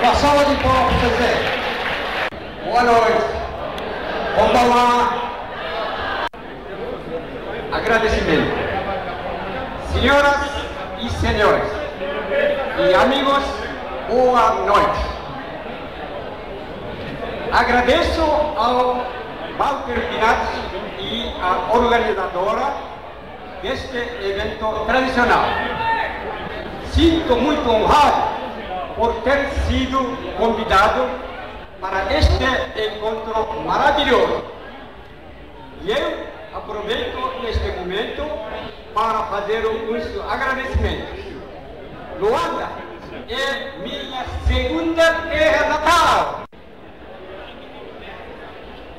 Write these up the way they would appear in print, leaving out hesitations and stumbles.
Uma salva de palmas para você. Boa noite. Konbanwa. Agradecimento. Senhoras e senhores e amigos, boa noite. Agradeço ao Walter Pinatti e a organizadora deste evento tradicional. Sinto muito honrado por ter sido convidado para este encontro maravilhoso. E eu aproveito este momento para fazer uns agradecimentos. Luanda é minha segunda terra natal.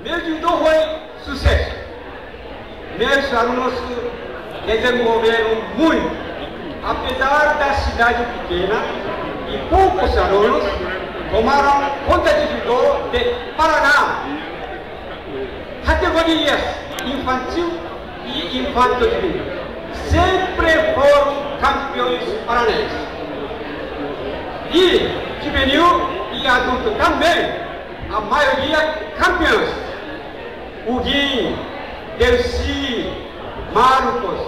Meu judô foi sucesso. Meus alunos desenvolveram muito, apesar da cidade pequena e poucos alunos tomaram conta de judô de Paraná. Categorias infantil e infanto-juvenil sempre foram campeões paranenses. E juvenil e adulto também, a maioria campeões. Huguinho, Delci, Marcos,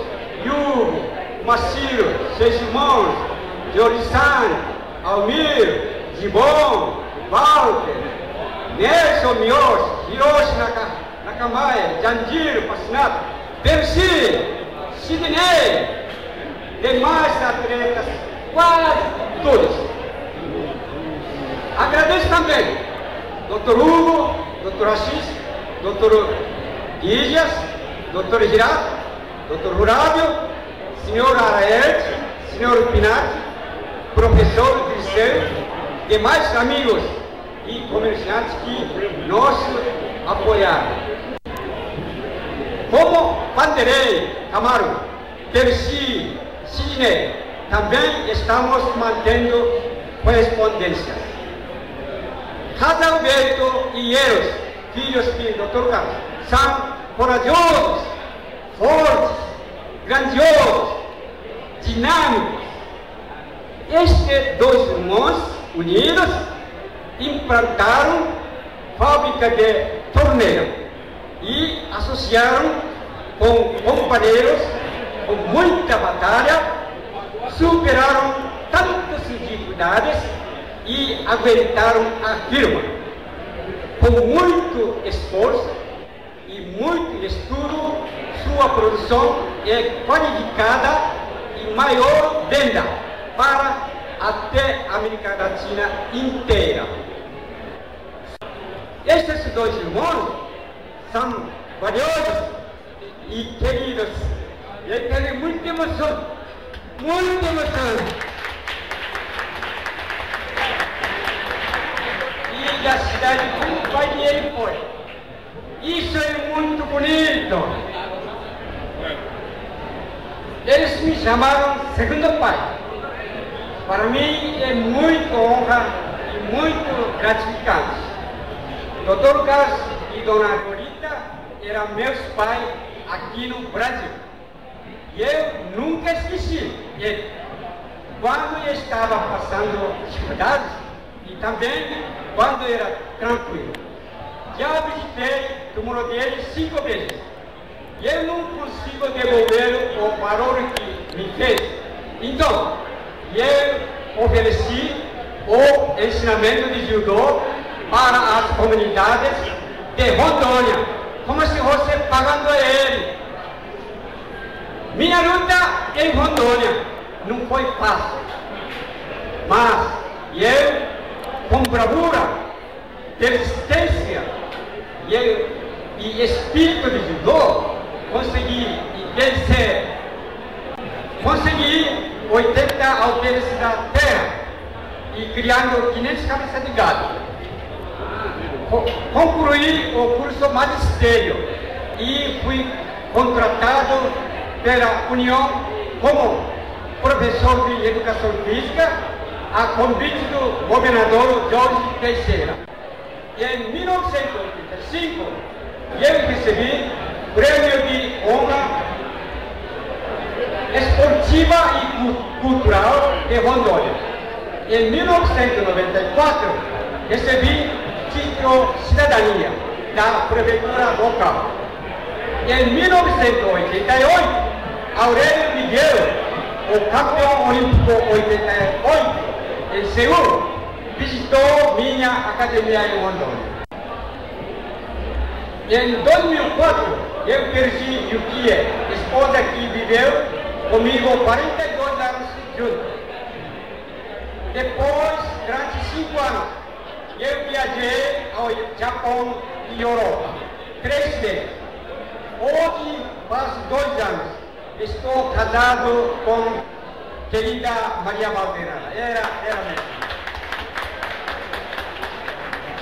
Hugo, Maciro, seus irmãos, Jorissan, Almir, Gibon, Walter, Nelson Mios, Hiroshi Nakamaia, Jandir, Passinato, Percy, Sidney, demais atletas, quase todos. Agradeço também Dr. Hugo, Dr. Assis, Dr. Guias, Dr. Girato, Dr. Rurábio, Sr. Araete, Sr. Pinatti, Professor Cristão, demais amigos e comerciantes que nos apoiaram. Como Vanderlei, Camargo, Percy, Sidney, também estamos mantendo correspondências. Casalberto e Eros, filhos de Dr. Carlos, são corajosos, fortes, grandiosos, dinâmicos. Estes dois irmãos unidos implantaram fábrica de torneio e associaram com companheiros com muita batalha, superaram tantas dificuldades e aguentaram a firma. Com muito esforço e muito estudo, sua produção é qualificada e maior venda para até a América Latina inteira. Estes dois irmãos são valiosos e queridos. Eu tenho muita emoção, muita emoção. E da cidade como o pai dele foi. Isso é muito bonito. Eles me chamaram segundo pai. Para mim é muito honra e muito gratificante. Dr. Carlos e Dona Rita eram meus pais aqui no Brasil. E eu nunca esqueci ele. Quando eu estava passando dificuldades e também quando era tranquilo. Já visitei o túmulo dele 5 vezes. E eu não consigo devolver o valor que me fez. Então, eu ofereci o ensinamento de judô para as comunidades de Rondônia, como se fosse pagando a ele. Minha luta em Rondônia não foi fácil, mas eu, com bravura, persistência e espírito de judô, consegui vencer. Consegui 80 aldeas da terra e criando 500 cabeças de gado. Concluí o curso magistério e fui contratado pela União como professor de educação física a convite do governador Jorge Teixeira. E em 1985 eu recebi prêmio de honra esportiva e cultural de Rondônia. Em 1994, recebi título de cidadania da prefeitura local. Em 1988, Aurélio Miguel, o campeão olímpico 88, em Seul, visitou minha academia em Rondônia. Em 2004, eu perdi Yukie, esposa que viveu comigo 42 anos juntos. Depois, durante 5 anos, eu viajei ao Japão e Europa, 3 vezes. Hoje, faz 2 anos, estou casado com a querida Maria Valdeira. Era mesmo.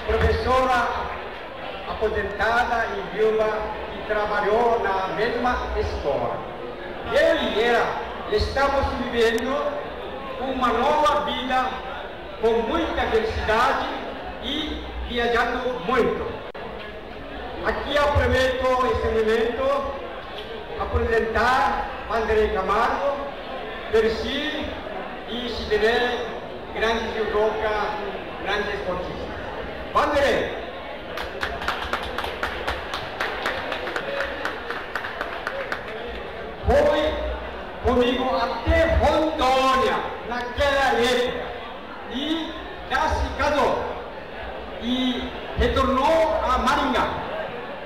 Professora aposentada e viúva que trabalhou na mesma escola. Eu e ela estamos vivendo uma nova vida com muita felicidade e viajando muito. Aqui aproveito esse momento para apresentar Vanderlei Camargo, Percy e Sidney, grande judoca, grande esportista. Vanderlei. Foi comigo até Rondônia, naquela época, e já se casou, e retornou a Maringá,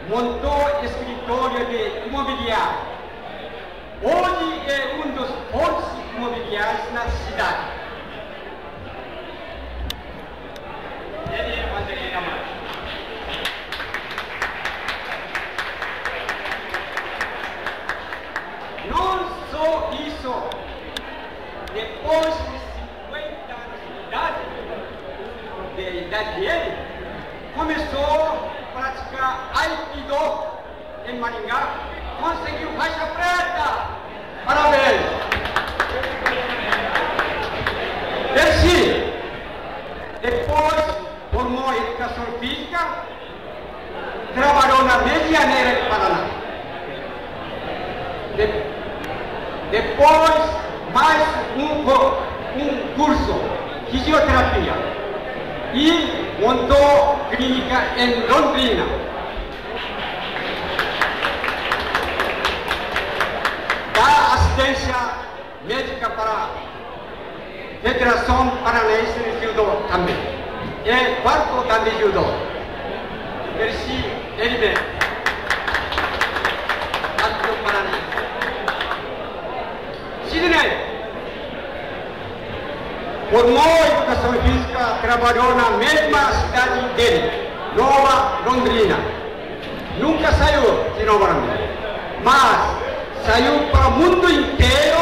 montou escritório de imobiliário. Hoje é um dos fortes imobiliários na cidade. Ele é Vanderlei Camargo. Não só isso, depois de 50 anos de idade dele, começou a praticar Aikido em Maringá, conseguiu faixa preta. Parabéns! Percy, depois formou em educação física, trabalhou na Medianeira de Paraná. Depois, mais um curso de fisioterapia e montou clínica em Londrina. Dá assistência médica para a Federação Paranaense de Judô também. É quarto dan de judô. Percy, ele vem. Quarto Paranaense. Sidney formou educação física, trabalhou na mesma cidade dele, Nova Londrina. Nunca saiu de Nova Londrina, mas saiu para o mundo inteiro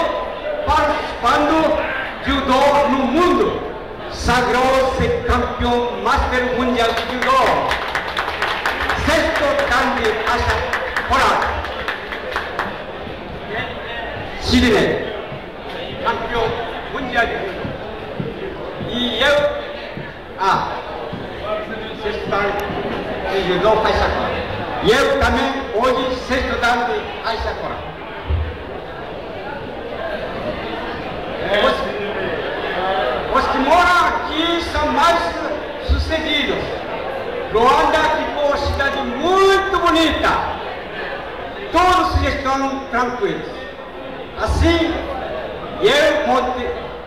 participando de judô no mundo. Sagrou-se campeão master mundial de judô. Sexto dan de Ásia Coral. Sidney, campeão mundial de judô. E eu, sexto dan de judô faixa coral. E eu também, hoje, sexto dan de faixa coral. Os que moram aqui são mais sucedidos. Luanda ficou uma cidade muito bonita. Todos estão tranquilos. Assim,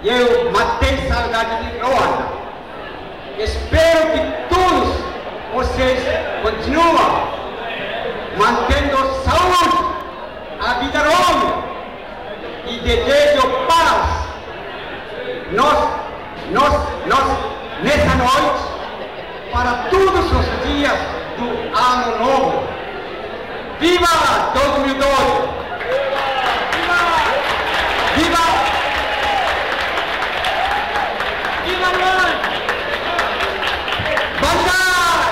eu matei saudade de Luanda. Espero que todos vocês continuem mantendo saúde, a vida longa e desejo paz. Nessa noite, para todos os dias do ano novo. Viva 2012! Viva! Viva! Viva mãe! Banzai!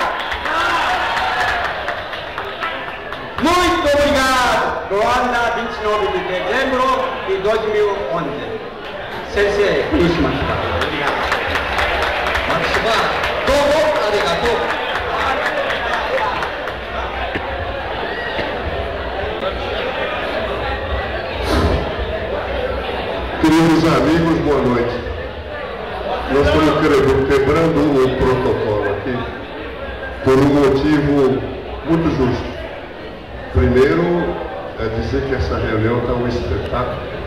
Muito obrigado! Luanda, 29 de dezembro de 2011. Sensei, obrigado. Queridos amigos, boa noite. nós estamos quebrando o protocolo aqui por um motivo muito justo. Primeiro, é dizer que essa reunião está um espetáculo.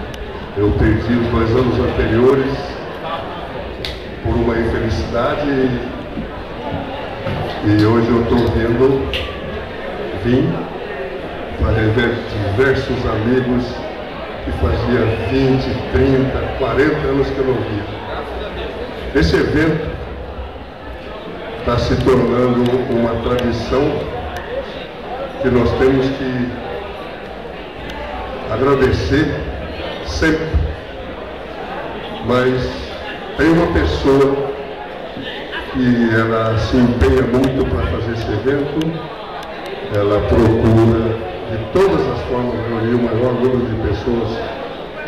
Eu perdi os 2 anos anteriores por uma infelicidade e hoje eu estou vim para rever diversos amigos que fazia 20, 30, 40 anos que eu não via. Esse evento está se tornando uma tradição que nós temos que agradecer sempre. Mas tem uma pessoa que ela se empenha muito para fazer esse evento, ela procura de todas as formas reunir o maior número de pessoas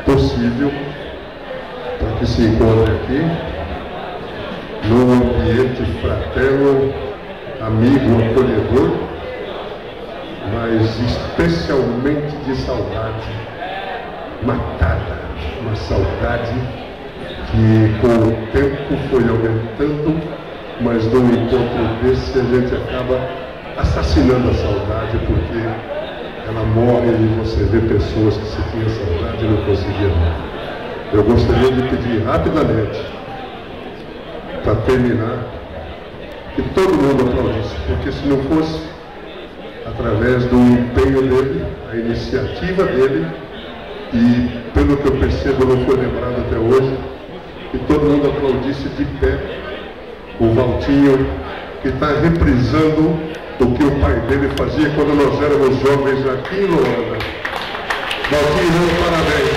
possível para que se encontre aqui num ambiente fraterno, amigo, acolhedor, mas especialmente de saudade matada, uma saudade que com o tempo foi aumentando, mas num encontro desse a gente acaba assassinando a saudade, porque ela morre e você vê pessoas que se tinha saudade e não conseguia ver. Eu gostaria de pedir rapidamente, para terminar, que todo mundo aplaudisse, porque se não fosse através do empenho dele, a iniciativa dele, e pelo que eu percebo não foi lembrado até hoje, que todo mundo aplaudisse de pé o Valtinho, que está reprisando o que o pai dele fazia quando nós éramos jovens aqui em Luanda. Valtinho, meus parabéns.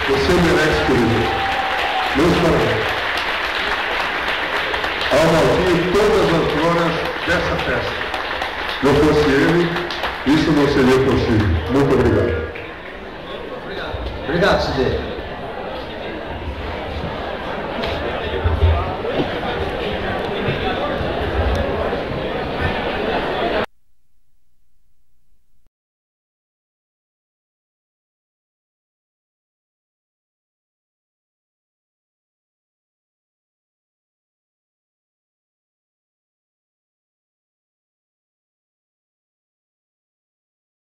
Você merece, querido. Meus parabéns. Ao Valtinho, todas as glórias dessa festa. Não fosse ele,